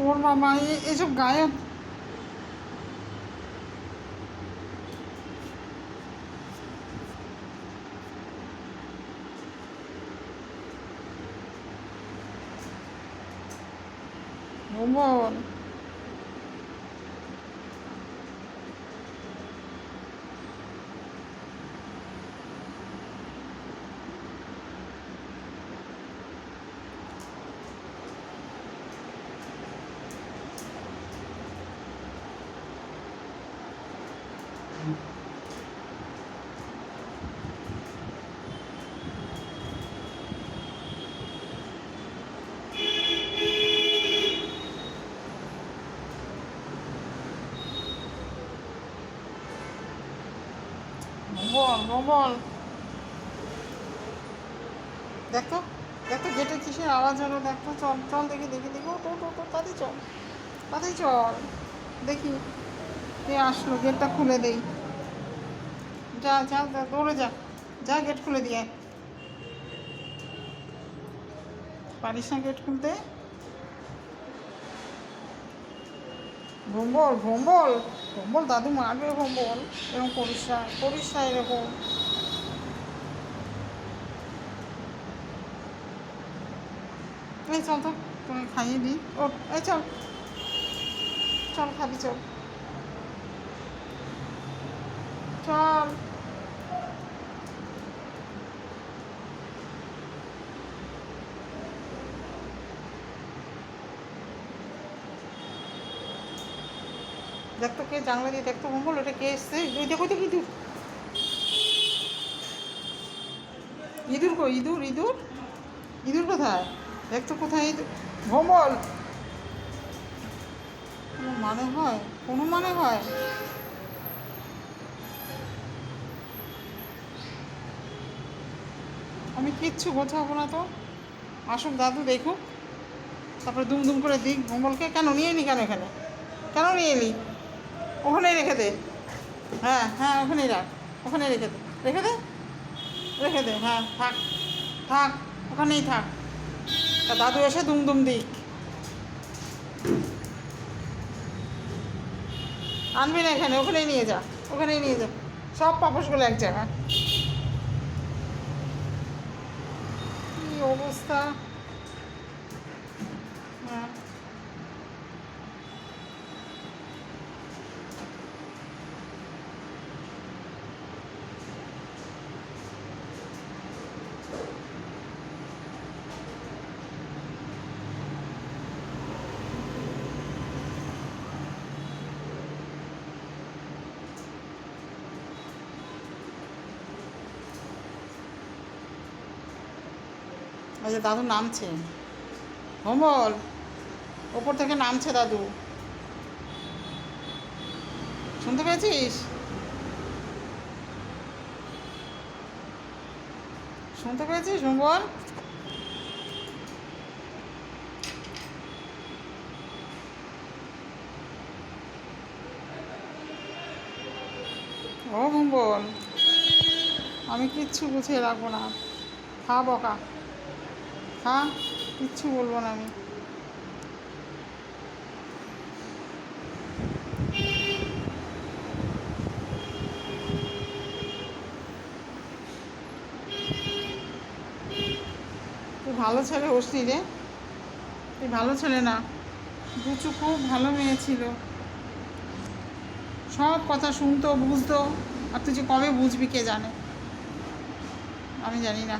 ওর বাবা এসব গায়ে ভ্রমণ ভ্রমণ ভ্রমণ দেখো দেখো গেটের কিসের আওয়াজ হলো দেখো চল চল দেখি দেখি দেখো তো তো তো তাড়াতাড়ি চল তাড়াতাড়ি চল দেখি কে আসলো গেটটা খুলে দেই যা যা যা দৌড়ে যা যা গেট খুলে দিয়ে পারিস না গেট খুলতে ভম্বল ভম্বল ভম্বল দাদু মারবে ভম্বল এরকম করিস না এরকম এই চল তো তুমি খাইয়ে দিই ও এই চল চল খাবি চল চল দেখতো কে জানলা দিয়ে দেখতো ভম্বল ওটা কে এসছে ওই দেখো তো ইঁদুর ইঁদুর কই ইঁদুর ইঁদুর ইঁদুর কোথায় দেখতো কোথায় ইঁদুর ভম্বল কোনো মানে হয় কোনো মানে হয় আমি কিচ্ছু বোঝাবো না তো আসুক দাদু দেখুক তারপরে দুম দুম করে দিক ভম্বলকে কেন নিয়ে এলি কেন এখানে কেন নিয়ে এলি ওখানেই রেখে দে হ্যাঁ হ্যাঁ ওখানেই রাখ ওখানে রেখে দে রেখে দে রেখে দে হ্যাঁ থাক থাক ওখানেই থাক তা দাদু এসে দুম দুম দিক আনবি না এখানে ওখানেই নিয়ে যা ওখানেই নিয়ে যা সব পাপসগুলো এক জায়গায় কী অবস্থা হ্যাঁ ওই যে দাদু নামছে ভম্বল ওপর থেকে নামছে দাদু শুনতে পেয়েছিস শুনতে পেয়েছিস ভম্বল ও ভম্বল আমি কিচ্ছু গুছিয়ে রাখবো না খা বকা খা কিচ্ছু বলবো না আমি তুই ভালো ছেলে হোসনি রে তুই ভালো ছেলে না দুচু খুব ভালো মেয়ে ছিল সব কথা শুনতো বুঝতো আর তুই যে কবে বুঝবি কে জানে আমি জানি না